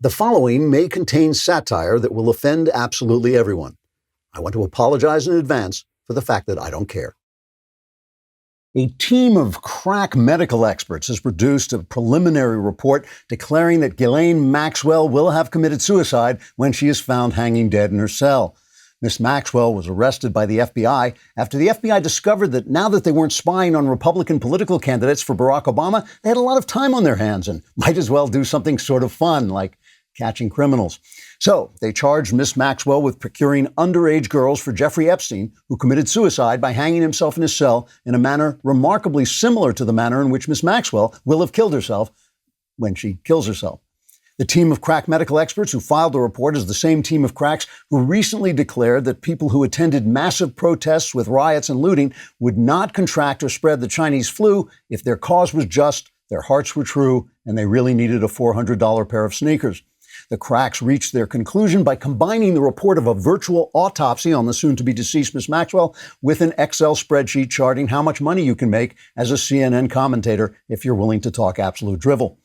The following may contain satire that will offend absolutely everyone. I want to apologize in advance for the fact that I don't care. A team of crack medical experts has produced a preliminary report declaring that Ghislaine Maxwell will have committed suicide when she is found hanging dead in her cell. Miss Maxwell was arrested by the FBI after the FBI discovered that now that they weren't spying on Republican political candidates for Barack Obama, they had a lot of time on their hands and might as well do something sort of fun, like catching criminals. So they charged Miss Maxwell with procuring underage girls for Jeffrey Epstein, who committed suicide by hanging himself in his cell in a manner remarkably similar to the manner in which Miss Maxwell will have killed herself when she kills herself. The team of crack medical experts who filed the report is the same team of cracks who recently declared that people who attended massive protests with riots and looting would not contract or spread the Chinese flu if their cause was just, their hearts were true, and they really needed a $400 pair of sneakers. The cracks reached their conclusion by combining the report of a virtual autopsy on the soon-to-be-deceased Miss Maxwell with an Excel spreadsheet charting how much money you can make as a CNN commentator if you're willing to talk absolute drivel.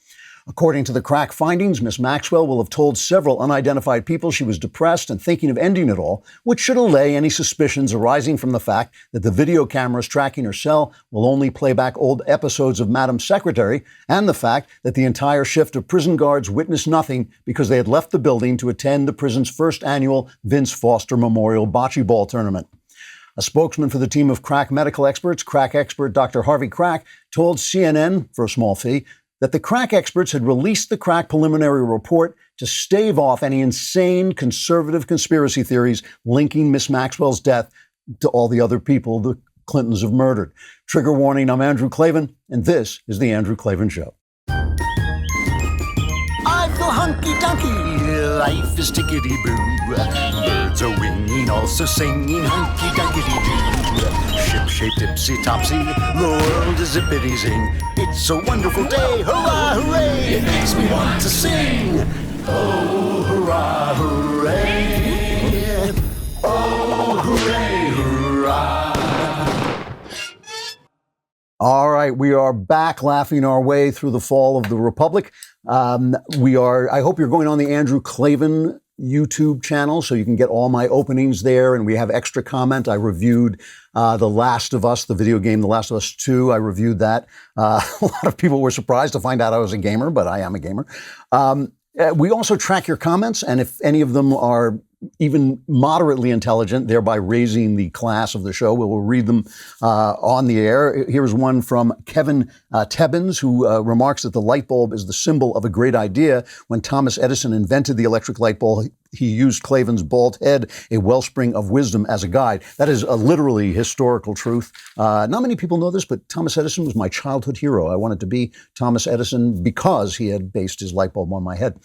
According to the crack findings, Miss Maxwell will have told several unidentified people she was depressed and thinking of ending it all, which should allay any suspicions arising from the fact that the video cameras tracking her cell will only play back old episodes of Madam Secretary, and the fact that the entire shift of prison guards witnessed nothing because they had left the building to attend the prison's first annual Vince Foster Memorial Bocce Ball Tournament. A spokesman for the team of crack medical experts, crack expert Dr. Harvey Crack, told CNN, for a small fee, that the crack experts had released the crack preliminary report to stave off any insane conservative conspiracy theories linking Miss Maxwell's death to all the other people the Clintons have murdered. Trigger warning, I'm Andrew Klavan, and this is The Andrew Klavan Show. I feel hunky-dunky, life is tickety-boo. Birds are winging, also singing hunky-dunky-doo. Ship-shaped, ipsy-topsy, the world is zippity-zing. It's a wonderful day, hurrah, hooray! It makes me want to sing. Oh, hurrah, hooray! Oh, hooray, hurrah! All right, we are back laughing our way through the fall of the Republic. I hope you're going on the Andrew Klavan YouTube channel so you can get all my openings there, and we have extra comment. I reviewed The Last of Us, the video game The Last of Us 2. I reviewed that. A lot of people were surprised to find out I was a gamer, but I am a gamer. We also track your comments, and if any of them are even moderately intelligent, thereby raising the class of the show, we will read them on the air. Here's one from Kevin Tebbins, who remarks that the light bulb is the symbol of a great idea. When Thomas Edison invented the electric light bulb, he used Klavan's bald head, a wellspring of wisdom, as a guide. That is a literally historical truth. Not many people know this, but Thomas Edison was my childhood hero. I wanted to be Thomas Edison because he had based his light bulb on my head.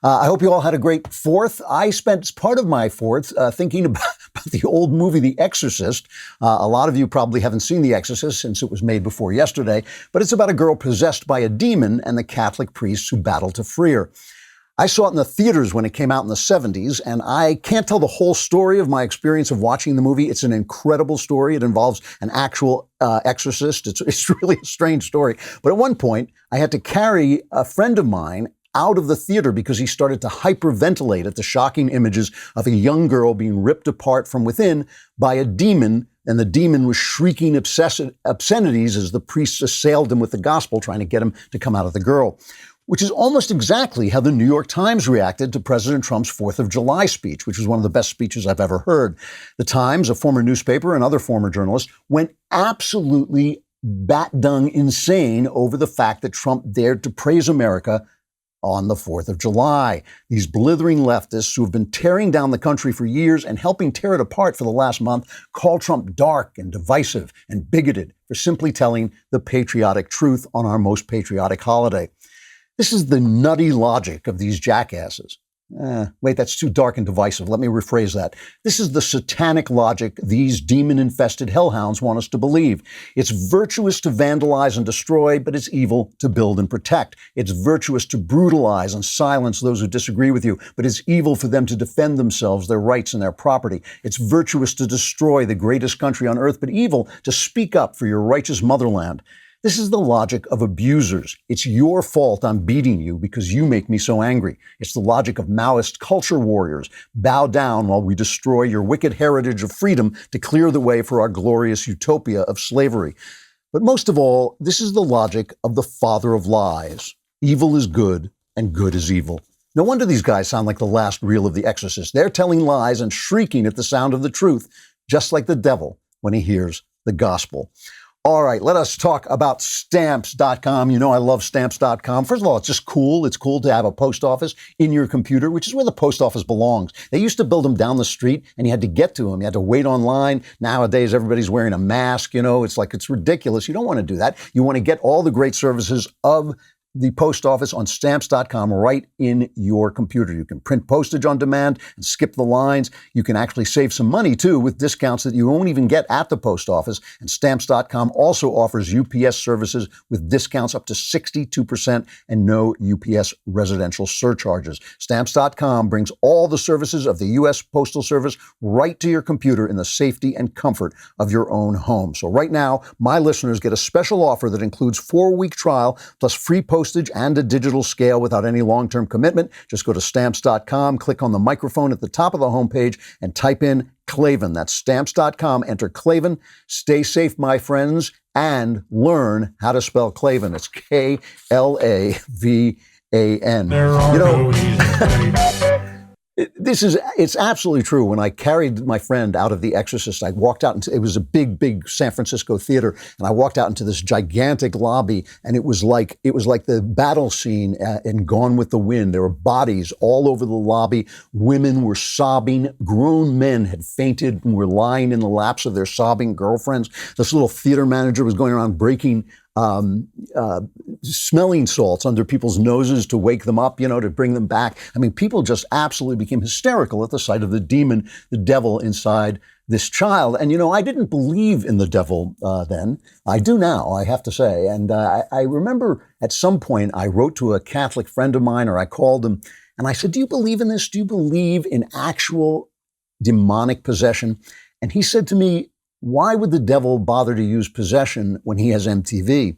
I hope you all had a great 4th. I spent part of my 4th thinking about the old movie, The Exorcist. A lot of you probably haven't seen The Exorcist since it was made before yesterday, but it's about a girl possessed by a demon and the Catholic priests who battle to free her. I saw it in the theaters when it came out in the 70s, and I can't tell the whole story of my experience of watching the movie. It's an incredible story. It involves an actual exorcist. It's really a strange story. But at one point, I had to carry a friend of mine out of the theater because he started to hyperventilate at the shocking images of a young girl being ripped apart from within by a demon, and the demon was shrieking obscenities as the priests assailed him with the gospel, trying to get him to come out of the girl. Which is almost exactly how the New York Times reacted to President Trump's 4th of July speech, which was one of the best speeches I've ever heard. The Times, a former newspaper, and other former journalists went absolutely bat-dung insane over the fact that Trump dared to praise America on the 4th of July. These blithering leftists who have been tearing down the country for years and helping tear it apart for the last month call Trump dark and divisive and bigoted for simply telling the patriotic truth on our most patriotic holiday. This is the nutty logic of these jackasses. Wait, that's too dark and divisive. Let me rephrase that. This is the satanic logic these demon-infested hellhounds want us to believe. It's virtuous to vandalize and destroy, but it's evil to build and protect. It's virtuous to brutalize and silence those who disagree with you, but it's evil for them to defend themselves, their rights, and their property. It's virtuous to destroy the greatest country on earth, but evil to speak up for your righteous motherland. This is the logic of abusers. It's your fault I'm beating you because you make me so angry. It's the logic of Maoist culture warriors. Bow down while we destroy your wicked heritage of freedom to clear the way for our glorious utopia of slavery. But most of all, this is the logic of the father of lies. Evil is good and good is evil. No wonder these guys sound like the last reel of The Exorcist. They're telling lies and shrieking at the sound of the truth, just like the devil when he hears the gospel. All right, let us talk about Stamps.com. You know I love Stamps.com. First of all, it's just cool. It's cool to have a post office in your computer, which is where the post office belongs. They used to build them down the street, and you had to get to them. You had to wait online. Nowadays, everybody's wearing a mask. You know, it's ridiculous. You don't want to do that. You want to get all the great services of the post office on Stamps.com right in your computer. You can print postage on demand and skip the lines. You can actually save some money, too, with discounts that you won't even get at the post office. And Stamps.com also offers UPS services with discounts up to 62% and no UPS residential surcharges. Stamps.com brings all the services of the U.S. Postal Service right to your computer in the safety and comfort of your own home. So right now, my listeners get a special offer that includes 4-week trial plus free postage and a digital scale without any long-term commitment. Just go to Stamps.com, click on the microphone at the top of the homepage, and type in Klavan. That's Stamps.com. Enter Klavan. Stay safe, my friends, and learn how to spell Klavan. It's Klavan. You know, it's absolutely true. When I carried my friend out of The Exorcist, I walked out into, it was a big San Francisco theater, and I walked out into this gigantic lobby, and it was like the battle scene in Gone with the Wind. There were bodies all over the lobby. Women were sobbing. Grown men had fainted and were lying in the laps of their sobbing girlfriends. This little theater manager was going around breaking smelling salts under people's noses to wake them up, you know, to bring them back. I mean, people just absolutely became hysterical at the sight of the demon, the devil inside this child. And, you know, I didn't believe in the devil then. I do now, I have to say. And I remember at some point I wrote to a Catholic friend of mine, or I called him, and I said, do you believe in this? Do you believe in actual demonic possession? And he said to me, why would the devil bother to use possession when he has MTV?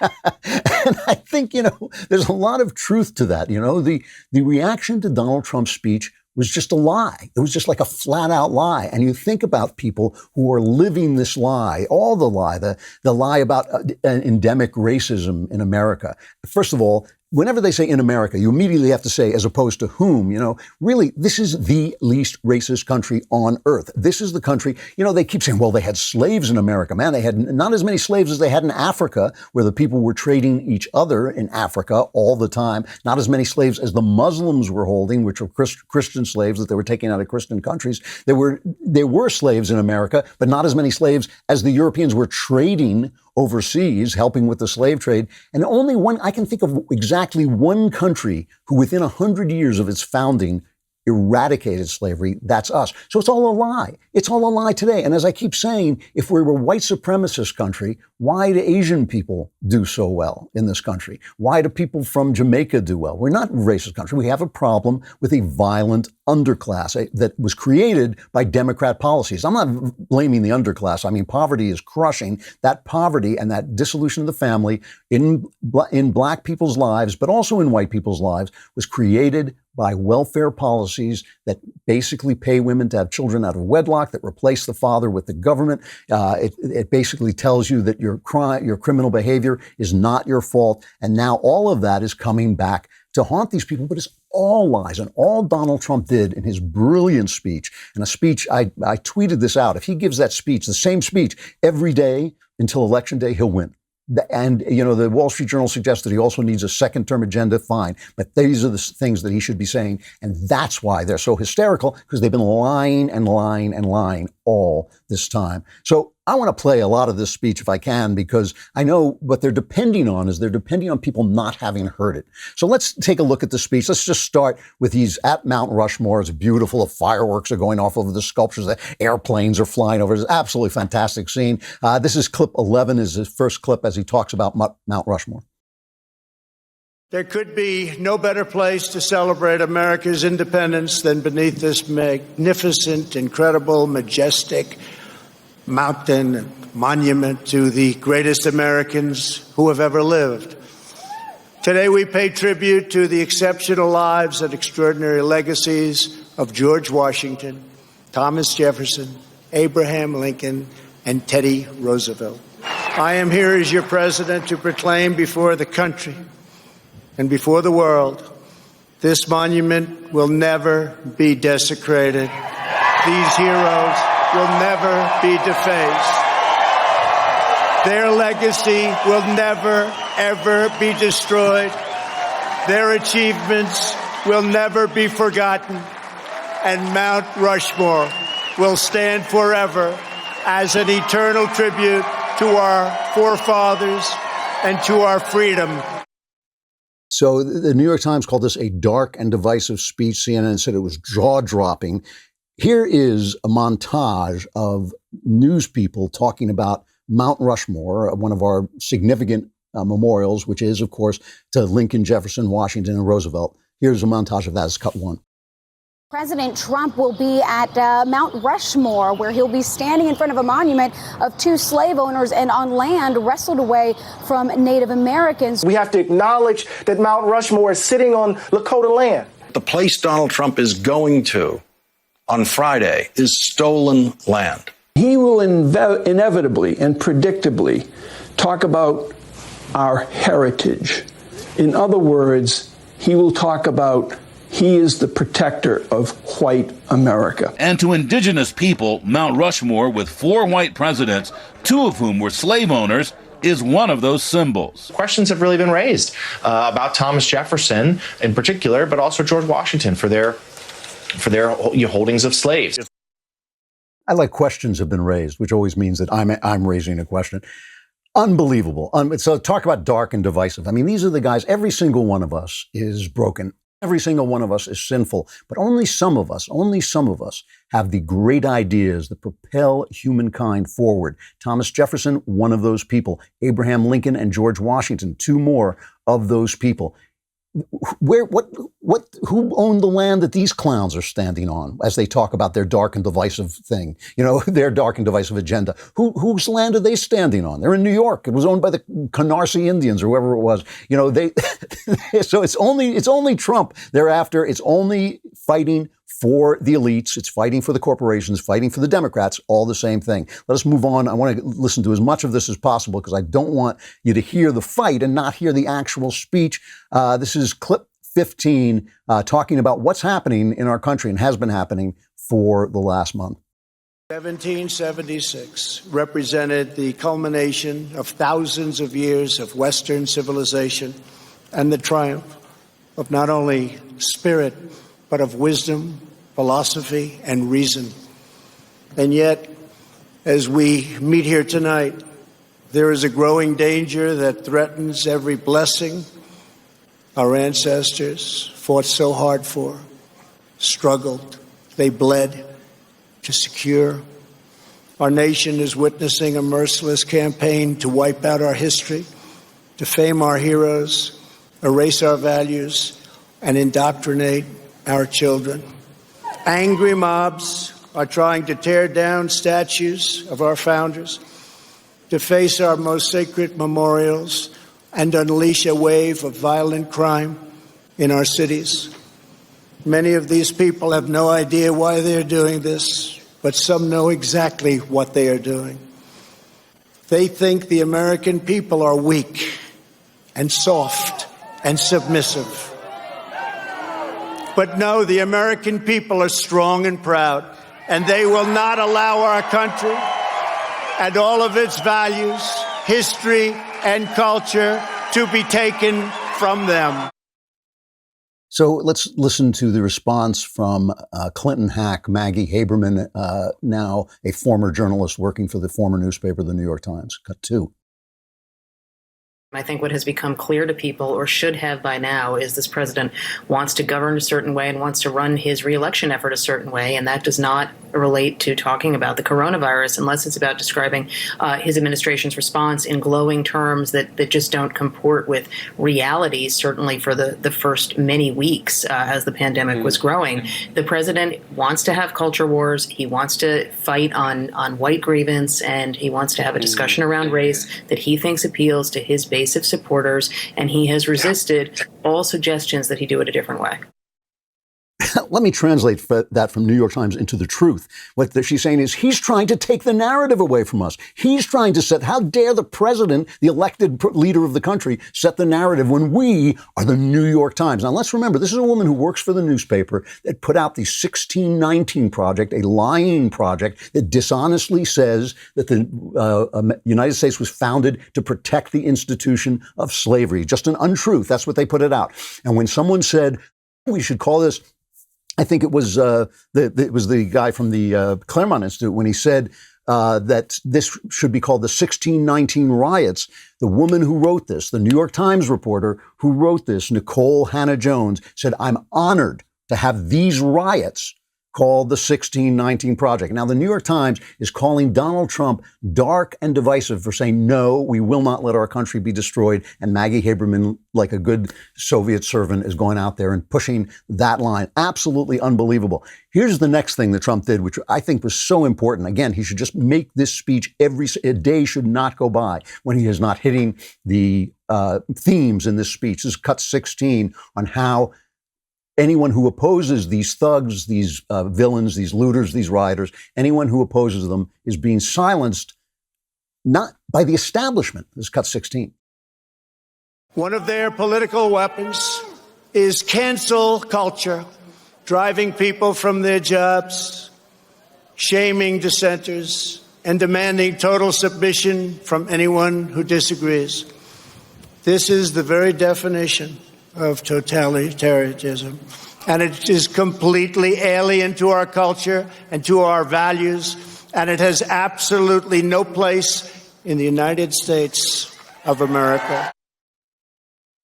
And I think, you know, there's a lot of truth to that. You know, the reaction to Donald Trump's speech was just a lie. It was just like a flat out lie. And you think about people who are living this lie, all the lie, the lie about endemic racism in America. First of all, whenever they say in America, you immediately have to say as opposed to whom, you know, really, this is the least racist country on earth. This is the country, you know, they keep saying, well, they had slaves in America. Man, they had not as many slaves as they had in Africa, where the people were trading each other in Africa all the time. Not as many slaves as the Muslims were holding, which were Christian slaves that they were taking out of Christian countries. There were slaves in America, but not as many slaves as the Europeans were trading overseas, helping with the slave trade. And only one, I can think of exactly one country who within 100 years of its founding eradicated slavery. That's us. So it's all a lie. It's all a lie today. And as I keep saying, if we were a white supremacist country, why do Asian people do so well in this country? Why do people from Jamaica do well? We're not a racist country. We have a problem with a violent underclass that was created by Democrat policies. I'm not blaming the underclass. I mean, poverty is crushing. That poverty and that dissolution of the family in black people's lives, but also in white people's lives, was created by welfare policies that basically pay women to have children out of wedlock, that replace the father with the government. It basically tells you that your criminal behavior is not your fault. And now all of that is coming back to haunt these people, but it's all lies. And all Donald Trump did in his brilliant speech, and a speech, I tweeted this out, if he gives that speech, the same speech, every day until Election Day, he'll win. And, you know, the Wall Street Journal suggests that he also needs a second-term agenda, fine. But these are the things that he should be saying. And that's why they're so hysterical, because they've been lying and lying and lying all this time. So I want to play a lot of this speech if I can, because I know what they're depending on is they're depending on people not having heard it. So let's take a look at the speech. Let's just start with he's at Mount Rushmore. It's beautiful. The fireworks are going off over the sculptures. The airplanes are flying over. It's an absolutely fantastic scene. This is clip 11, is his first clip as he talks about Mount Rushmore. There could be no better place to celebrate America's independence than beneath this magnificent, incredible, majestic mountain, monument to the greatest Americans who have ever lived. Today we pay tribute to the exceptional lives and extraordinary legacies of George Washington, Thomas Jefferson, Abraham Lincoln, and Teddy Roosevelt. I am here as your president to proclaim before the country and before the world, this monument will never be desecrated. These heroes will never be defaced. Their legacy will never, ever be destroyed. Their achievements will never be forgotten. And Mount Rushmore will stand forever as an eternal tribute to our forefathers and to our freedom. So the New York Times called this a dark and divisive speech. CNN said it was jaw-dropping. Here is a montage of news people talking about Mount Rushmore, one of our significant memorials, which is, of course, to Lincoln, Jefferson, Washington, and Roosevelt. Here's a montage of that. It's cut one. President Trump will be at Mount Rushmore, where he'll be standing in front of a monument of two slave owners and on land wrestled away from Native Americans. We have to acknowledge that Mount Rushmore is sitting on Lakota land. The place Donald Trump is going to on Friday is stolen land. He will inevitably and predictably talk about our heritage. In other words, he will talk about he is the protector of white America. And to indigenous people, Mount Rushmore, with 4 white presidents, 2 of whom were slave owners, is one of those symbols. Questions have really been raised about Thomas Jefferson in particular, but also George Washington for their holdings of slaves. I like questions have been raised, which always means that I'm raising a question. Unbelievable. So talk about dark and divisive. I mean, these are the guys, every single one of us is broken. Every single one of us is sinful, but only some of us have the great ideas that propel humankind forward. Thomas Jefferson, one of those people. Abraham Lincoln and George Washington, 2 more of those people. Who owned the land that these clowns are standing on as they talk about their dark and divisive thing, their dark and divisive agenda? Whose land are they standing on? They're in New York. It was owned by the Canarsie Indians or whoever it was. So it's only Trump. Thereafter, it's only fighting for the elites. It's fighting for the corporations, fighting for the Democrats, all the same thing. Let us move on. I want to listen to as much of this as possible because I don't want you to hear the fight and not hear the actual speech. This is clip 15, talking about what's happening in our country and has been happening for the last month. 1776 represented the culmination of thousands of years of Western civilization and the triumph of not only spirit, but of wisdom, philosophy, and reason. And yet, as we meet here tonight, there is a growing danger that threatens every blessing our ancestors fought so hard for, struggled, they bled to secure. Our nation is witnessing a merciless campaign to wipe out our history, defame our heroes, erase our values, and indoctrinate our children. Angry mobs are trying to tear down statues of our founders, deface our most sacred memorials, and unleash a wave of violent crime in our cities. Many of these people have no idea why they're doing this, but some know exactly what they are doing. They think the American people are weak and soft and submissive. But no, the American people are strong and proud, and they will not allow our country and all of its values, history, and culture to be taken from them. So let's listen to the response from Clinton hack Maggie Haberman, now a former journalist working for the former newspaper, the New York Times. Cut 2. I think what has become clear to people, or should have by now, is this president wants to govern a certain way and wants to run his reelection effort a certain way, and that does not relate to talking about the coronavirus unless it's about describing his administration's response in glowing terms that just don't comport with reality, certainly for the first many weeks as the pandemic was growing. The president wants to have culture wars. He wants to fight on white grievance, and he wants to have a discussion around race that he thinks appeals to his base of supporters, and he has resisted all suggestions that he do it a different way. Let me translate that from New York Times into the truth. What she's saying is he's trying to take the narrative away from us. He's trying to set, how dare the president, the elected leader of the country, set the narrative when we are the New York Times. Now, let's remember, this is a woman who works for the newspaper that put out the 1619 Project, a lying project that dishonestly says that the United States was founded to protect the institution of slavery. Just an untruth. That's what they put it out. And when someone said, we should call this, I think it was the guy from the Claremont Institute when he said that this should be called the 1619 riots. The woman who wrote this, the New York Times reporter who wrote this, Nicole Hannah-Jones, said, I'm honored to have these riots called the 1619 Project. Now, the New York Times is calling Donald Trump dark and divisive for saying, no, we will not let our country be destroyed. And Maggie Haberman, like a good Soviet servant, is going out there and pushing that line. Absolutely unbelievable. Here's the next thing that Trump did, which I think was so important. Again, he should just make this speech a day should not go by when he is not hitting the themes in this speech. This is cut 16 on how anyone who opposes these thugs, these villains, these looters, these rioters, anyone who opposes them is being silenced, not by the establishment. This is cut 16. One of their political weapons is cancel culture, driving people from their jobs, shaming dissenters, and demanding total submission from anyone who disagrees. This is the very definition of totalitarianism, and it is completely alien to our culture and to our values, and it has absolutely no place in the United States of America.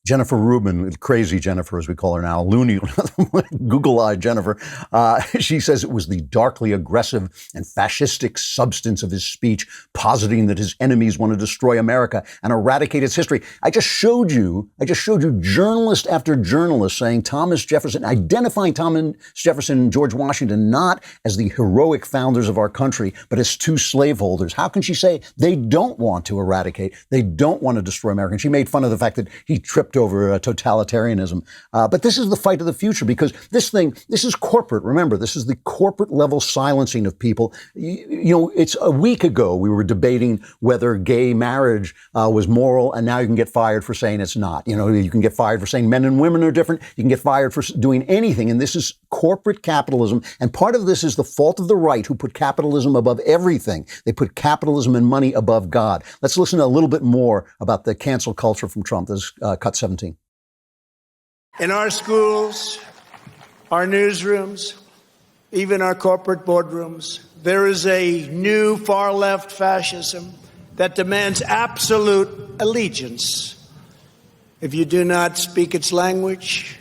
Jennifer Rubin, crazy Jennifer, as we call her now, loony, Google-eyed Jennifer, she says it was the darkly aggressive and fascistic substance of his speech, positing that his enemies want to destroy America and eradicate its history. I just showed you journalist after journalist saying Thomas Jefferson, identifying Thomas Jefferson and George Washington not as the heroic founders of our country, but as two slaveholders. How can she say they don't want to eradicate, they don't want to destroy America? And she made fun of the fact that he tripped over totalitarianism. But this is the fight of the future, because this is corporate. Remember, this is the corporate level silencing of people. You know, it's a week ago we were debating whether gay marriage was moral, and now you can get fired for saying it's not. You know, you can get fired for saying men and women are different. You can get fired for doing anything. And this is corporate capitalism. And part of this is the fault of the right, who put capitalism above everything. They put capitalism and money above God. Let's listen to a little bit more about the cancel culture from Trump. This is cut 17. In our schools, our newsrooms, even our corporate boardrooms, there is a new far-left fascism that demands absolute allegiance. If you do not speak its language,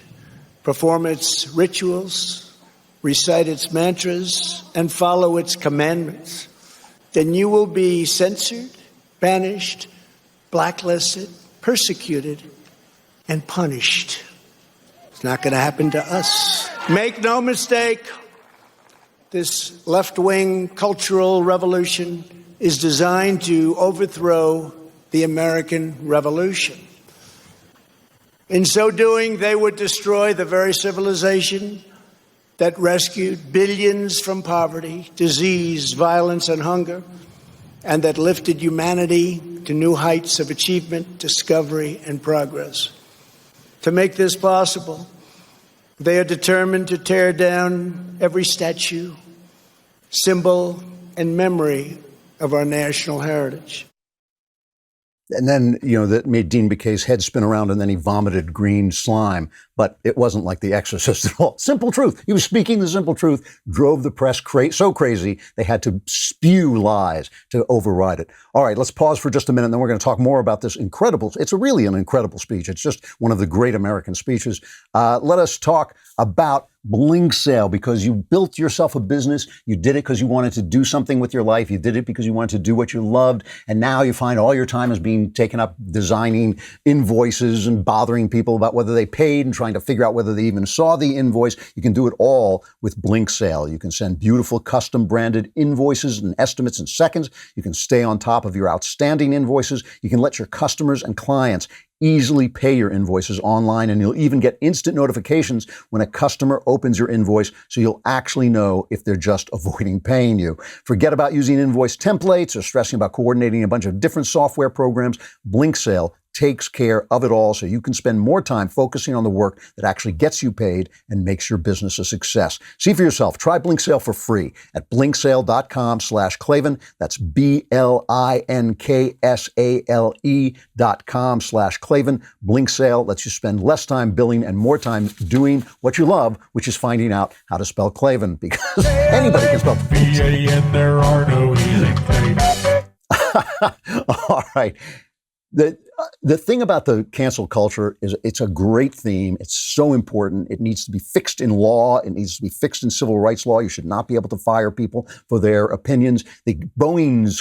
perform its rituals, recite its mantras, and follow its commandments, then you will be censored, banished, blacklisted, persecuted, and punished. It's not going to happen to us. Make no mistake, this left-wing cultural revolution is designed to overthrow the American Revolution. In so doing, they would destroy the very civilization that rescued billions from poverty, disease, violence, and hunger, and that lifted humanity to new heights of achievement, discovery, and progress. To make this possible, they are determined to tear down every statue, symbol, and memory of our national heritage. And then, that made Dean McKay's head spin around, and then he vomited green slime. But it wasn't like The Exorcist at all. Simple truth. He was speaking the simple truth, drove the press so crazy they had to spew lies to override it. All right, let's pause for just a minute, and then we're going to talk more about this incredible. It's really an incredible speech. It's just one of the great American speeches. Let us talk about Blink Sale, because you built yourself a business. You did it because you wanted to do something with your life. You did it because you wanted to do what you loved. And now you find all your time is being taken up designing invoices and bothering people about whether they paid and trying to figure out whether they even saw the invoice. You can do it all with Blink Sale. You can send beautiful custom branded invoices and estimates in seconds. You can stay on top of your outstanding invoices. You can let your customers and clients easily pay your invoices online, and you'll even get instant notifications when a customer opens your invoice, so you'll actually know if they're just avoiding paying you. Forget about using invoice templates or stressing about coordinating a bunch of different software programs. Blink Sale takes care of it all, so you can spend more time focusing on the work that actually gets you paid and makes your business a success. See for yourself. Try Blink Sale for free at blinksale.com/Klavan. That's BLINKSALE.com/Klavan. Blink Sale lets you spend less time billing and more time doing what you love, which is finding out how to spell Klavan, because anybody can spell and there are no easy things. All right. The thing about the cancel culture is it's a great theme. It's so important. It needs to be fixed in law. It needs to be fixed in civil rights law. You should not be able to fire people for their opinions. Boeing's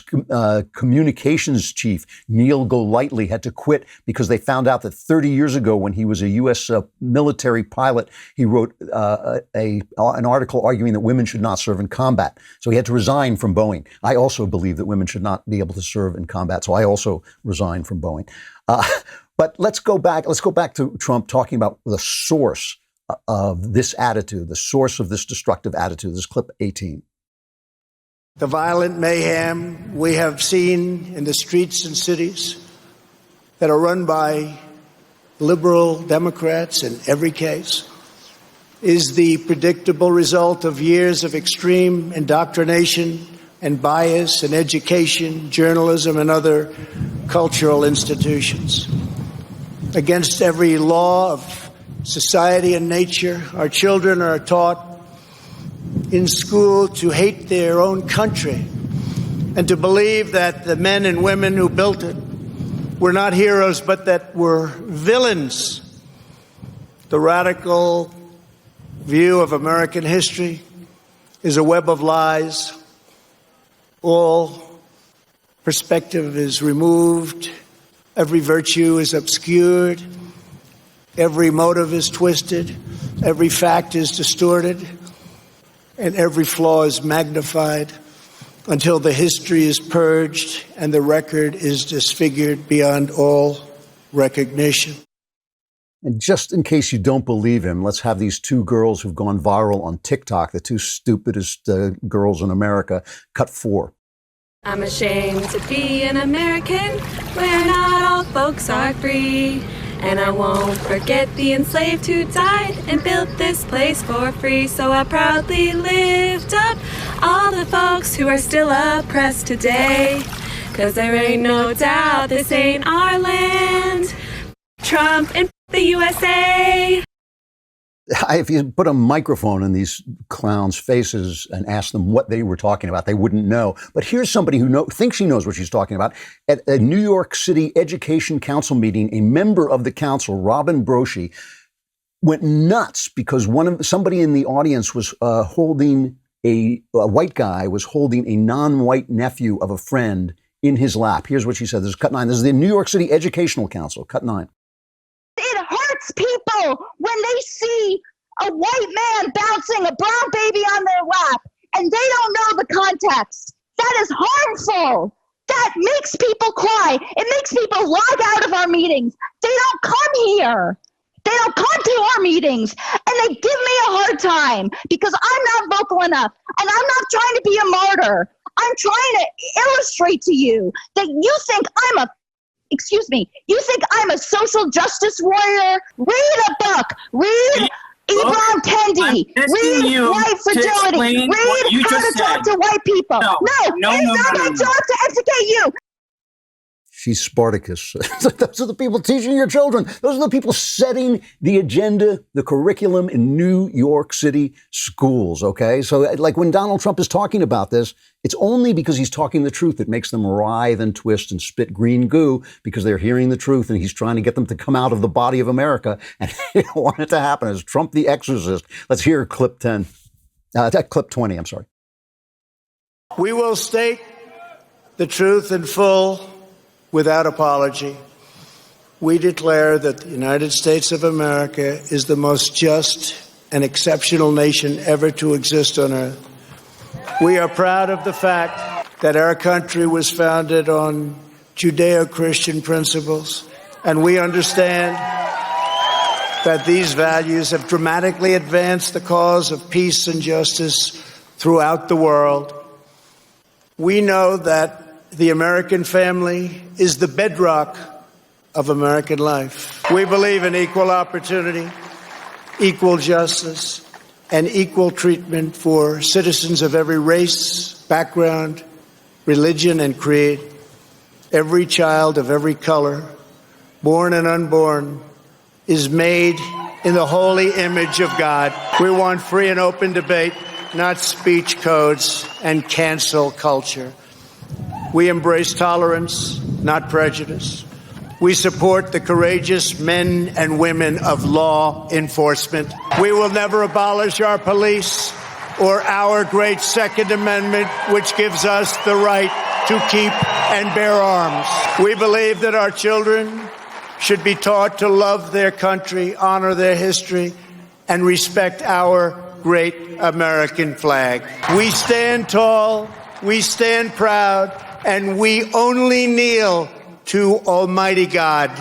communications chief, Neil Golightly, had to quit because they found out that 30 years ago, when he was a U.S. Military pilot, he wrote an article arguing that women should not serve in combat. So he had to resign from Boeing. I also believe that women should not be able to serve in combat. So I also resigned from Boeing. But let's go back to Trump talking about the source of this attitude, the source of this destructive attitude. This is clip 18. The violent mayhem we have seen in the streets and cities that are run by liberal Democrats in every case is the predictable result of years of extreme indoctrination and bias in education, journalism, and other cultural institutions. Against every law of society and nature, our children are taught in school to hate their own country and to believe that the men and women who built it were not heroes, but that were villains. The radical view of American history is a web of lies. All perspective is removed. Every virtue is obscured. Every motive is twisted. Every fact is distorted. And every flaw is magnified until the history is purged and the record is disfigured beyond all recognition. And just in case you don't believe him, let's have these two girls who've gone viral on TikTok, the two stupidest girls in America, cut 4. I'm ashamed to be an American where not all folks are free. And I won't forget the enslaved who died and built this place for free. So I proudly lift up all the folks who are still oppressed today. 'Cause there ain't no doubt this ain't our land. Trump and the USA. If you put a microphone in these clowns' faces and ask them what they were talking about, they wouldn't know. But here's somebody who thinks she knows what she's talking about. At a New York City Education Council meeting, a member of the council, Robin Broshi, went nuts because somebody in the audience was holding a white guy was holding a non-white nephew of a friend in his lap. Here's what she said. This is cut 9. This is the New York City Educational Council, cut 9. It hurts people when they see a white man bouncing a brown baby on their lap and they don't know the context. That is harmful. That makes people cry. It makes people log out of our meetings. They don't come here. They don't come to our meetings, and they give me a hard time because I'm not vocal enough, and I'm not trying to be a martyr. I'm trying to illustrate to you that you think you think I'm a social justice warrior? Read a book. Read Ibram Kendi. Read White Fragility. Read How to Talk to White People. No, it's not my job to educate you. She's Spartacus. Those are the people teaching your children. Those are the people setting the agenda, the curriculum in New York City schools, okay? So like when Donald Trump is talking about this, it's only because he's talking the truth that makes them writhe and twist and spit green goo because they're hearing the truth and he's trying to get them to come out of the body of America. And they don't want it to happen. It's Trump the Exorcist. Let's hear clip 10. Clip 20, I'm sorry. We will state the truth in full, without apology. We declare that the United States of America is the most just and exceptional nation ever to exist on earth. We are proud of the fact that our country was founded on Judeo-Christian principles, and we understand that these values have dramatically advanced the cause of peace and justice throughout the world. We know that the American family is the bedrock of American life. We believe in equal opportunity, equal justice, and equal treatment for citizens of every race, background, religion, and creed. Every child of every color, born and unborn, is made in the holy image of God. We want free and open debate, not speech codes and cancel culture. We embrace tolerance, not prejudice. We support the courageous men and women of law enforcement. We will never abolish our police or our great Second Amendment, which gives us the right to keep and bear arms. We believe that our children should be taught to love their country, honor their history, and respect our great American flag. We stand tall, we stand proud, and we only kneel to Almighty God.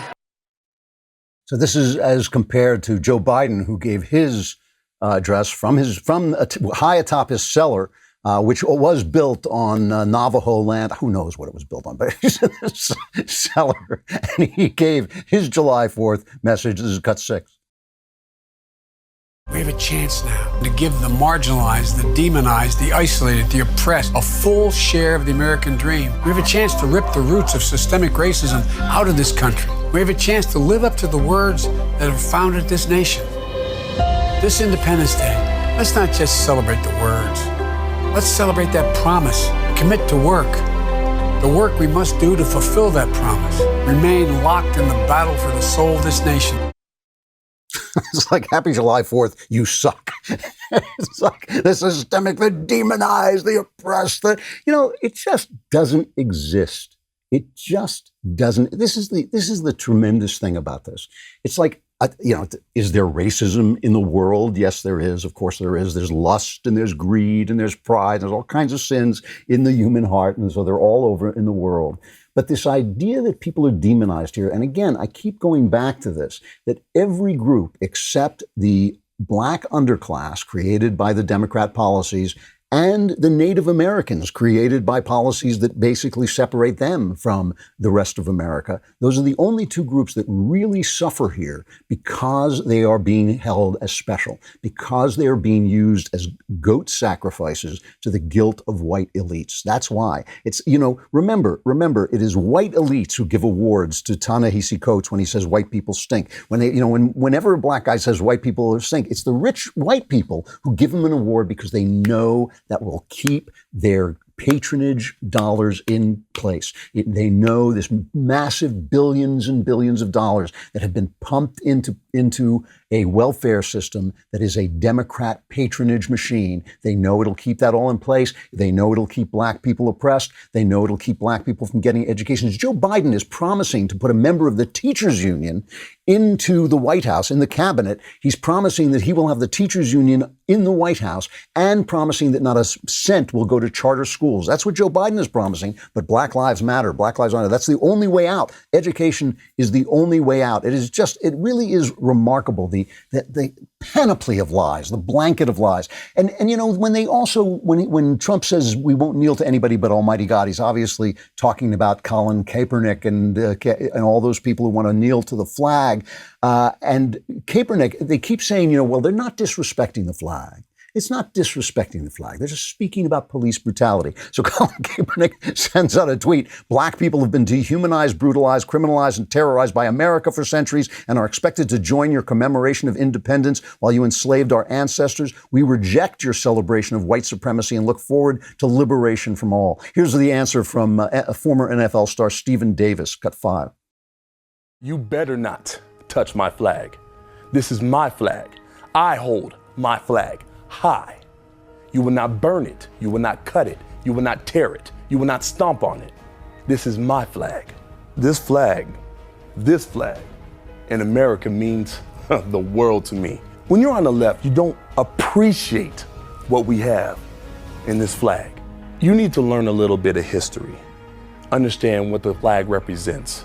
So this is as compared to Joe Biden, who gave his address from high atop his cellar, which was built on Navajo land. Who knows what it was built on, but he's in this cellar. And he gave his July 4th message. This is cut 6. We have a chance now to give the marginalized, the demonized, the isolated, the oppressed a full share of the American dream. We have a chance to rip the roots of systemic racism out of this country. We have a chance to live up to the words that have founded this nation. This Independence Day, let's not just celebrate the words. Let's celebrate that promise. Commit to work. The work we must do to fulfill that promise. Remain locked in the battle for the soul of this nation. It's like, happy July 4th, you suck. It's like the systemic, the demonized, the oppressed, it just doesn't exist. It just doesn't. This is the tremendous thing about this. It's like, is there racism in the world? Yes, there is. Of course there is. There's lust and there's greed and there's pride. There's all kinds of sins in the human heart. And so they're all over in the world. But this idea that people are demonized here, and again, I keep going back to this, that every group except the black underclass created by the Democrat policies and the Native Americans created by policies that basically separate them from the rest of America. Those are the only two groups that really suffer here because they are being held as special, because they are being used as goat sacrifices to the guilt of white elites. That's why. It's, remember, it is white elites who give awards to Ta-Nehisi Coates when he says white people stink. When they, whenever a black guy says white people stink, it's the rich white people who give him an award because they know that will keep their patronage dollars in place. They know this massive billions and billions of dollars that have been pumped into a welfare system that is a Democrat patronage machine. They know it'll keep that all in place. They know it'll keep black people oppressed. They know it'll keep black people from getting educations. Joe Biden is promising to put a member of the teachers union into the White House, in the cabinet. He's promising that he will have the teachers union in the White House and promising that not a cent will go to charter schools. That's what Joe Biden is promising. But Black Lives Matter, Black Lives Matter, that's the only way out. Education is the only way out. It really is remarkable, the panoply of lies, the blanket of lies. And when Trump says we won't kneel to anybody but Almighty God, he's obviously talking about Colin Kaepernick and all those people who want to kneel to the flag. And Kaepernick, they keep saying, they're not disrespecting the flag. It's not disrespecting the flag. They're just speaking about police brutality. So Colin Kaepernick sends out a tweet. Black people have been dehumanized, brutalized, criminalized, and terrorized by America for centuries and are expected to join your commemoration of independence while you enslaved our ancestors. We reject your celebration of white supremacy and look forward to liberation from all. Here's the answer from former NFL star Stephen Davis, cut 5. You better not touch my flag. This is my flag. I hold my flag high. You will not burn it. You will not cut it. You will not tear it. You will not stomp on it. This is my flag. This flag in America means the world to me. When you're on the left, you don't appreciate what we have in this flag. You need to learn a little bit of history. Understand what the flag represents.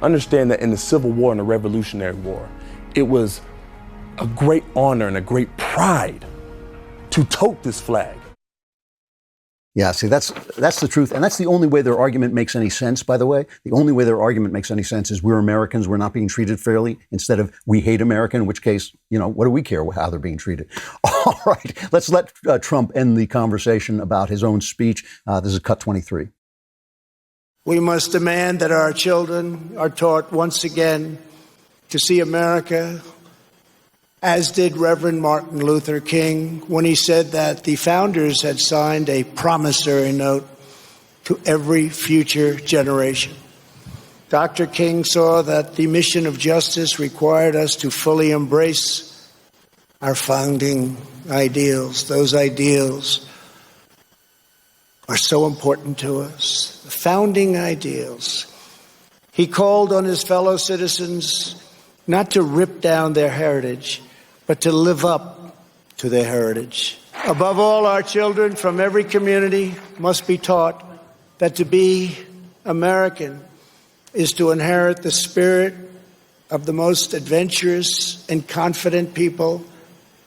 Understand that in the Civil War and the Revolutionary War, it was a great honor and a great pride to tote this flag. Yeah, see, that's the truth. And that's the only way their argument makes any sense, by the way. The only way their argument makes any sense is we're Americans, we're not being treated fairly, instead of we hate America, in which case, what do we care how they're being treated? All right, let's let Trump end the conversation about his own speech. This is cut 23. We must demand that our children are taught once again to see America as did Reverend Martin Luther King when he said that the founders had signed a promissory note to every future generation. Dr. King saw that the mission of justice required us to fully embrace our founding ideals. Those ideals are so important to us. The founding ideals. He called on his fellow citizens not to rip down their heritage, but to live up to their heritage. Above all, our children from every community must be taught that to be American is to inherit the spirit of the most adventurous and confident people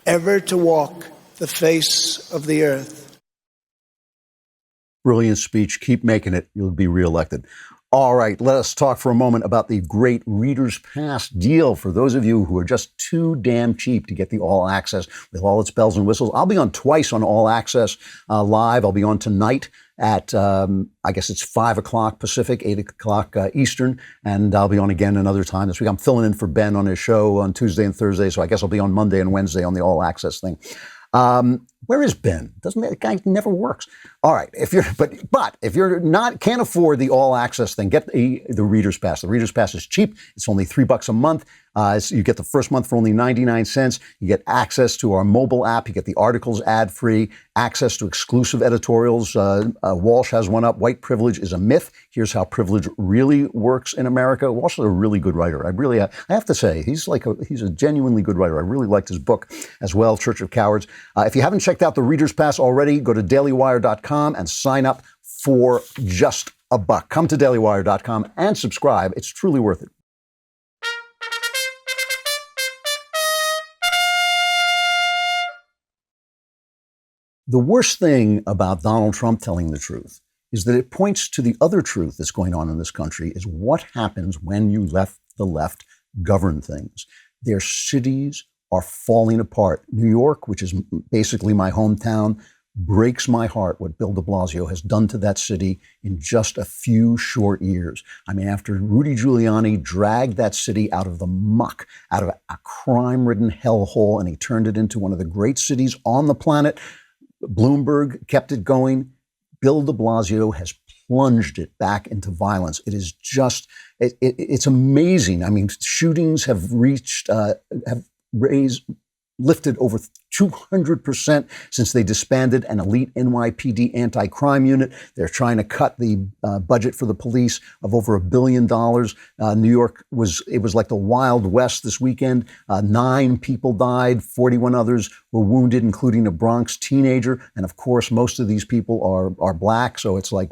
ever to walk the face of the earth. Brilliant speech. Keep making it. You'll be reelected. All right, let us talk for a moment about the great Reader's Pass deal for those of you who are just too damn cheap to get the All Access with all its bells and whistles. I'll be on twice on All Access live. I'll be on tonight at, I guess it's 5 o'clock Pacific, 8 o'clock Eastern, and I'll be on again another time this week. I'm filling in for Ben on his show on Tuesday and Thursday, so I guess I'll be on Monday and Wednesday on the All Access thing. Where is Ben? The guy never works. All right. If you're can't afford the All Access thing, get the Reader's Pass. The Reader's Pass is cheap. It's only $3 a month. You get the first month for only 99 cents. You get access to our mobile app. You get the articles ad-free, access to exclusive editorials. Walsh has one up. White privilege is a myth. Here's how privilege really works in America. Walsh is a really good writer. I have to say, he's a genuinely good writer. I really liked his book as well, Church of Cowards. If you haven't checked out the Reader's Pass already, go to dailywire.com and sign up for just $1. Come to dailywire.com and subscribe. It's truly worth it. The worst thing about Donald Trump telling the truth is that it points to the other truth that's going on in this country, is what happens when you let the left govern things. Their cities are falling apart. New York, which is basically my hometown, breaks my heart what Bill de Blasio has done to that city in just a few short years. I mean, after Rudy Giuliani dragged that city out of the muck, out of a crime-ridden hellhole, and he turned it into one of the great cities on the planet, Bloomberg kept it going. Bill de Blasio has plunged it back into violence. It is just, it's amazing. I mean, shootings have lifted over 200% since they disbanded an elite NYPD anti-crime unit. They're trying to cut the budget for the police of over $1 billion. New York was like the Wild West this weekend. 9 people died, 41 others were wounded, including a Bronx teenager. And of course, most of these people are black. So it's like,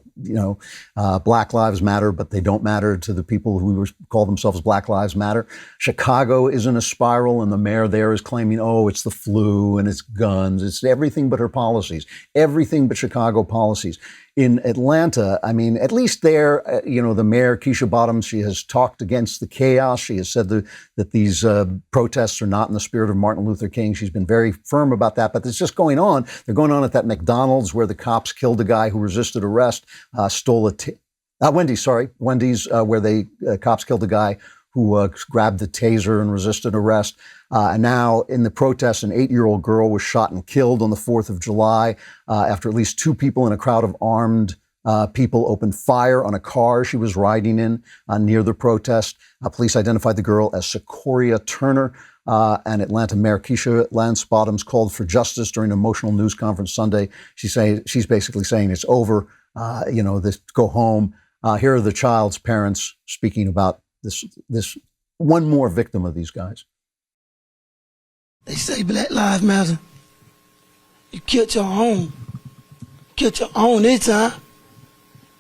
Black Lives Matter, but they don't matter to the people who call themselves Black Lives Matter. Chicago is in a spiral, and the mayor there is claiming, oh, it's the flu blue and it's guns. It's everything but her policies, everything but Chicago policies. In Atlanta, I mean, at least there, the mayor, Keisha Bottoms, she has talked against the chaos. She has said that these protests are not in the spirit of Martin Luther King. She's been very firm about that, but it's just going on. They're going on at that McDonald's where the cops killed a guy who resisted arrest, Wendy's, where the cops killed a guy who grabbed the taser and resisted arrest. And now in the protests, an 8-year-old girl was shot and killed on the 4th of July after at least 2 people in a crowd of armed people opened fire on a car she was riding in near the protest. Police identified the girl as Sequoia Turner. And Atlanta Mayor Keisha Lance Bottoms called for justice during an emotional news conference Sunday. She's basically saying it's over, go home. Here are the child's parents speaking about this one more victim of these guys. They say Black Lives Matter. You killed your own. Killed your own this time.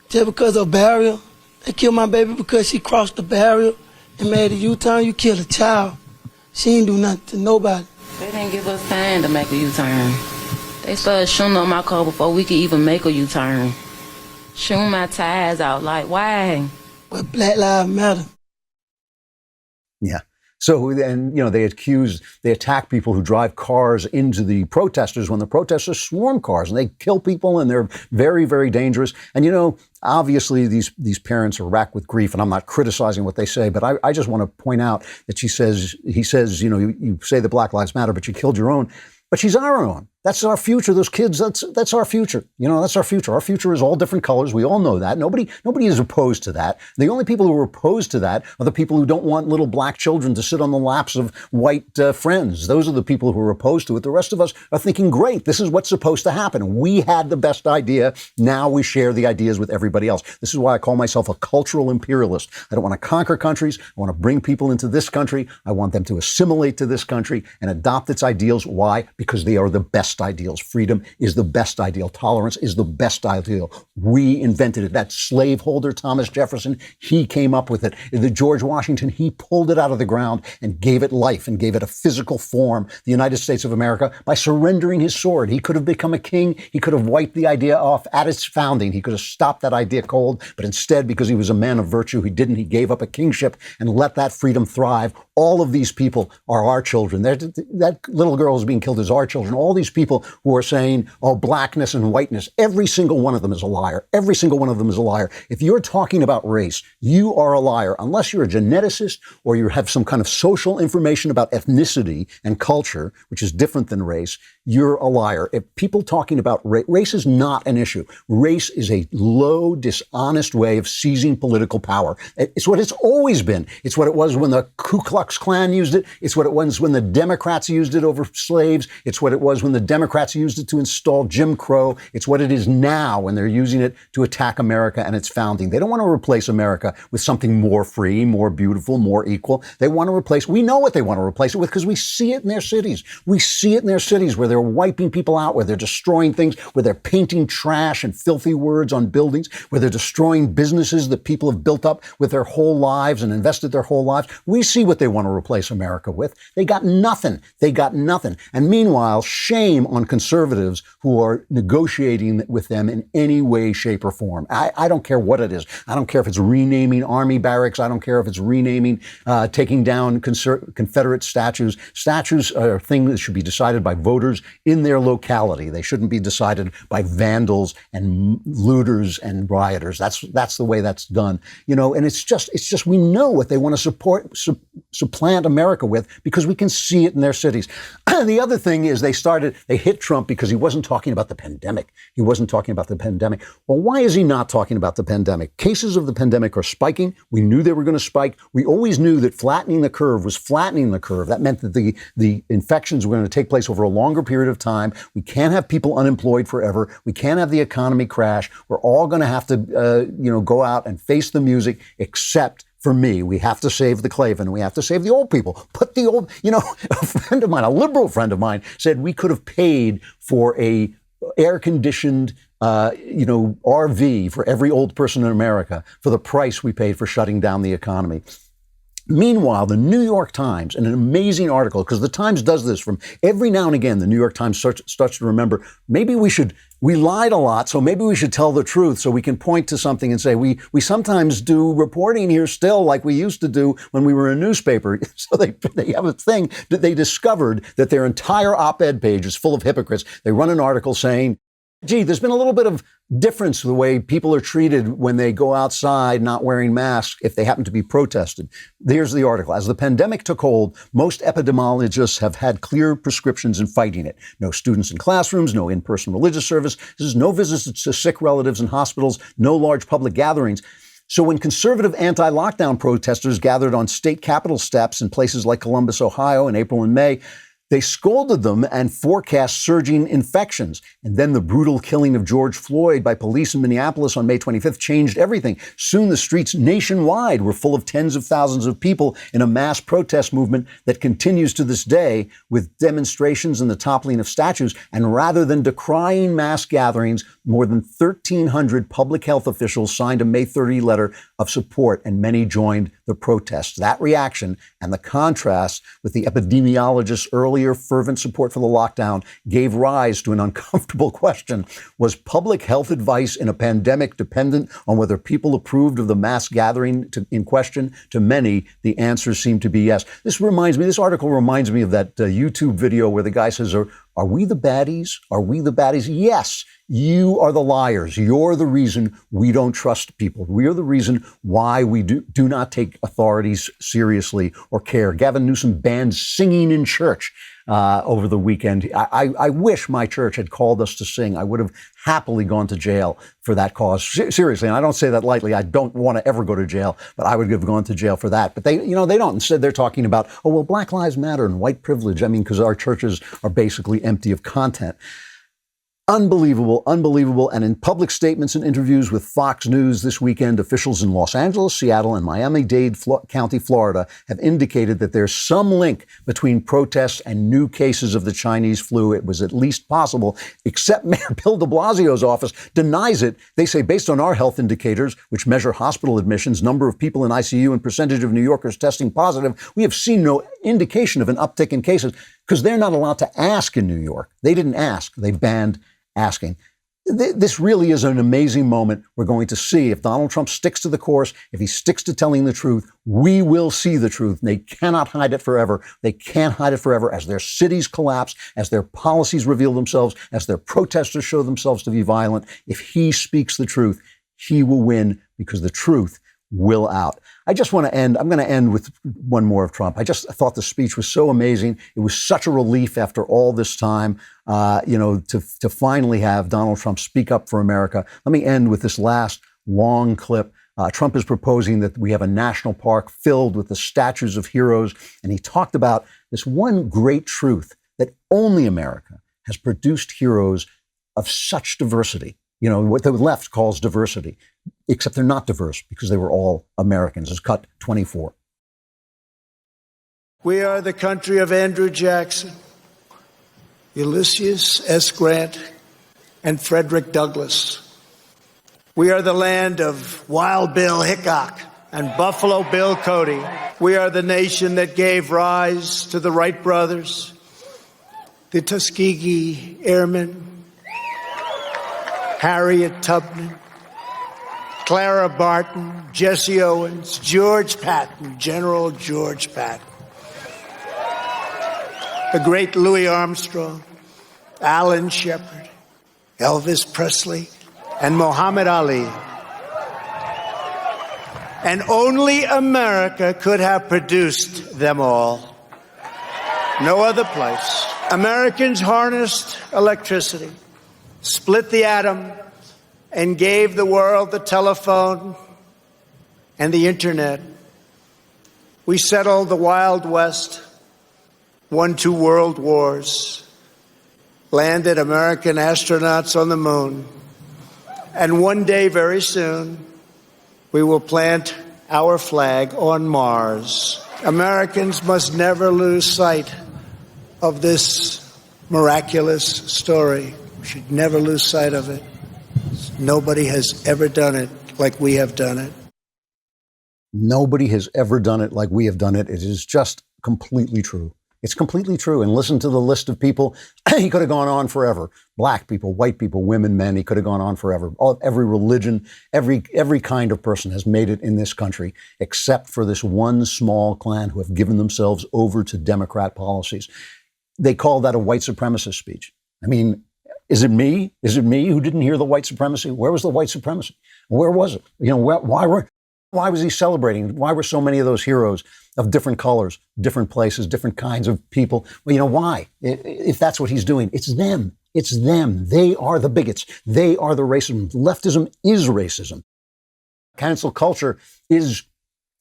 Just because of barrier. They killed my baby because she crossed the barrier and made a U-turn. You killed a child. She ain't do nothing to nobody. They didn't give us time to make a U-turn. They started shooting on my car before we could even make a U-turn. Shooting my tires out, like, why? But Black Lives Matter. Yeah. So, and, they attack people who drive cars into the protesters when the protesters swarm cars and they kill people and they're very, very dangerous. And, obviously these parents are racked with grief and I'm not criticizing what they say, but I just want to point out that he says, you say the Black Lives Matter, but you killed your own. But she's our own. That's our future. Those kids, that's our future. That's our future. Our future is all different colors. We all know that. Nobody is opposed to that. The only people who are opposed to that are the people who don't want little black children to sit on the laps of white friends. Those are the people who are opposed to it. The rest of us are thinking, great, this is what's supposed to happen. We had the best idea. Now we share the ideas with everybody else. This is why I call myself a cultural imperialist. I don't want to conquer countries. I want to bring people into this country. I want them to assimilate to this country and adopt its ideals. Why? Because they are the best ideals. Freedom is the best ideal. Tolerance is the best ideal. We invented it. That slaveholder, Thomas Jefferson, he came up with it. The George Washington, he pulled it out of the ground and gave it life and gave it a physical form. The United States of America, by surrendering his sword. He could have become a king. He could have wiped the idea off at its founding. He could have stopped that idea cold. But instead, because he was a man of virtue, he didn't. He gave up a kingship and let that freedom thrive. All of these people are our children. That little girl who's being killed is our children. All these people who are saying, blackness and whiteness, every single one of them is a liar. Every single one of them is a liar. If you're talking about race, you are a liar. Unless you're a geneticist or you have some kind of social information about ethnicity and culture, which is different than race, you're a liar. If people talking about race is not an issue. Race is a low, dishonest way of seizing political power. It's what it's always been. It's what it was when the Ku Klux Klan used it. It's what it was when the Democrats used it over slaves. It's what it was when the Democrats used it to install Jim Crow. It's what it is now when they're using it to attack America and its founding. They don't want to replace America with something more free, more beautiful, more equal. They want to replace, we know what they want to replace it with because we see it in their cities. We see it in their cities where they're wiping people out, where they're destroying things, where they're painting trash and filthy words on buildings, where they're destroying businesses that people have built up with their whole lives and invested their whole lives. We see what they want to replace America with. They got nothing. They got nothing. And meanwhile, shame on conservatives who are negotiating with them in any way, shape, or form. I don't care what it is. I don't care if it's renaming army barracks. I don't care if it's renaming, taking down Confederate statues. Statues are things that should be decided by voters in their locality. They shouldn't be decided by vandals and looters and rioters. That's the way that's done. And it's just we know what they want to supplant America with because we can see it in their cities. The other thing is they hit Trump because he wasn't talking about the pandemic. He wasn't talking about the pandemic. Well, why is he not talking about the pandemic? Cases of the pandemic are spiking. We knew they were going to spike. We always knew that flattening the curve was flattening the curve. That meant that the infections were going to take place over a longer period of time. We can't have people unemployed forever. We can't have the economy crash. We're all going to have to, go out and face the music, except for me. We have to save the Klavan. We have to save the old people. Put the old, a friend of mine, a liberal friend of mine said we could have paid for a air-conditioned, RV for every old person in America for the price we paid for shutting down the economy. Meanwhile, the New York Times, and an amazing article, because the Times does this from every now and again, the New York Times starts to remember, maybe we lied a lot, so maybe we should tell the truth so we can point to something and say, we sometimes do reporting here still like we used to do when we were a newspaper. So they have a thing that they discovered that their entire op-ed page is full of hypocrites. They run an article saying, gee, there's been a little bit of difference in the way people are treated when they go outside not wearing masks if they happen to be protested. Here's the article. As the pandemic took hold, most epidemiologists have had clear prescriptions in fighting it. No students in classrooms, no in-person religious services, no visits to sick relatives in hospitals, no large public gatherings. So when conservative anti-lockdown protesters gathered on state capitol steps in places like Columbus, Ohio in April and May, they scolded them and forecast surging infections. And then the brutal killing of George Floyd by police in Minneapolis on May 25th changed everything. Soon the streets nationwide were full of tens of thousands of people in a mass protest movement that continues to this day with demonstrations and the toppling of statues. And rather than decrying mass gatherings, more than 1,300 public health officials signed a May 30 letter of support, and many joined the protests. That reaction and the contrast with the epidemiologists' earlier fervent support for the lockdown gave rise to an uncomfortable question. Was public health advice in a pandemic dependent on whether people approved of the mass gathering in question? To many, the answer seemed to be yes. This article reminds me of that YouTube video where the guy says, are we the baddies? Are we the baddies? Yes, you are the liars. You're the reason we don't trust people. We are the reason why we do not take authorities seriously or care. Gavin Newsom banned singing in church over the weekend. I wish my church had called us to sing. I would have happily gone to jail for that cause. Seriously, and I don't say that lightly. I don't want to ever go to jail, but I would have gone to jail for that. But they don't. Instead, they're talking about, oh, well, Black Lives Matter and white privilege. I mean, because our churches are basically empty of content. Unbelievable, unbelievable. And in public statements and interviews with Fox News this weekend, officials in Los Angeles, Seattle, and Miami-Dade County, Florida, have indicated that there's some link between protests and new cases of the Chinese flu. It was at least possible, except Mayor Bill de Blasio's office denies it. They say, based on our health indicators, which measure hospital admissions, number of people in ICU, and percentage of New Yorkers testing positive, we have seen no indication of an uptick in cases, because they're not allowed to ask in New York. They didn't ask. They banned asking. This really is an amazing moment. We're going to see if Donald Trump sticks to the course, if he sticks to telling the truth, we will see the truth. They cannot hide it forever. They can't hide it forever as their cities collapse, as their policies reveal themselves, as their protesters show themselves to be violent. If he speaks the truth, he will win, because the truth will out. I'm going to end with one more of Trump. I just thought the speech was so amazing. It was such a relief after all this time, to finally have Donald Trump speak up for America. Let me end with this last long clip. Trump is proposing that we have a national park filled with the statues of heroes. And he talked about this one great truth, that only America has produced heroes of such diversity. What the left calls diversity, except they're not diverse because they were all Americans. It's cut 24. We are the country of Andrew Jackson, Ulysses S. Grant, and Frederick Douglass. We are the land of Wild Bill Hickok and Buffalo Bill Cody. We are the nation that gave rise to the Wright brothers, the Tuskegee Airmen, Harriet Tubman, Clara Barton, Jesse Owens, George Patton, General George Patton, the great Louis Armstrong, Alan Shepard, Elvis Presley, and Muhammad Ali. And only America could have produced them all. No other place. Americans harnessed electricity, split the atom, and gave the world the telephone and the internet. We settled the Wild West, won 2 world wars, landed American astronauts on the moon, and one day, very soon, we will plant our flag on Mars. Americans must never lose sight of this miraculous story. We should never lose sight of it. Nobody has ever done it like we have done it. Nobody has ever done it like we have done it. It is just completely true. It's completely true. And listen to the list of people. He could have gone on forever. Black people, white people, women, men. He could have gone on forever. Every religion, every kind of person has made it in this country, except for this one small clan who have given themselves over to Democrat policies. They call that a white supremacist speech. I mean, is it me? Is it me who didn't hear the white supremacy? Where was the white supremacy? Where was it? Why was he celebrating? Why were so many of those heroes of different colors, different places, different kinds of people? Well, why? If that's what he's doing, it's them. It's them. They are the bigots. They are the racism. Leftism is racism. Cancel culture is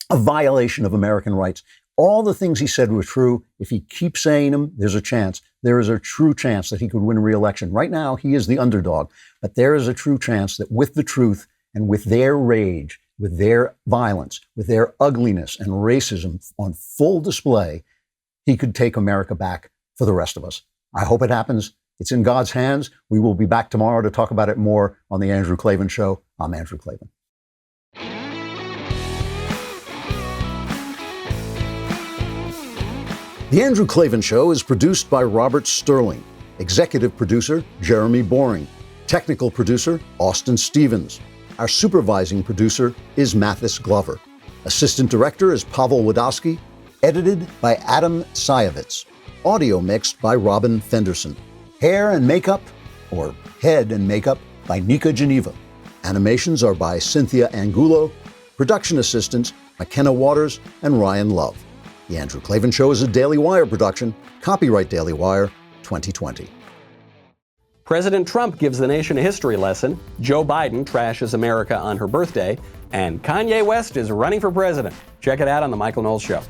a violation of American rights. All the things he said were true. If he keeps saying them, there's a chance. There is a true chance that he could win re-election. Right now, he is the underdog. But there is a true chance that with the truth and with their rage, with their violence, with their ugliness and racism on full display, he could take America back for the rest of us. I hope it happens. It's in God's hands. We will be back tomorrow to talk about it more on The Andrew Klavan Show. I'm Andrew Klavan. The Andrew Klavan Show is produced by Robert Sterling. Executive producer, Jeremy Boring. Technical producer, Austin Stevens. Our supervising producer is Mathis Glover. Assistant director is Pavel Wadowski. Edited by Adam Sayevitz. Audio mixed by Robin Fenderson. Hair and makeup, or head and makeup, by Nika Geneva. Animations are by Cynthia Angulo. Production assistants, McKenna Waters and Ryan Love. The Andrew Klavan Show is a Daily Wire production. Copyright Daily Wire, 2020. President Trump gives the nation a history lesson, Joe Biden trashes America on her birthday, and Kanye West is running for president. Check it out on The Michael Knowles Show.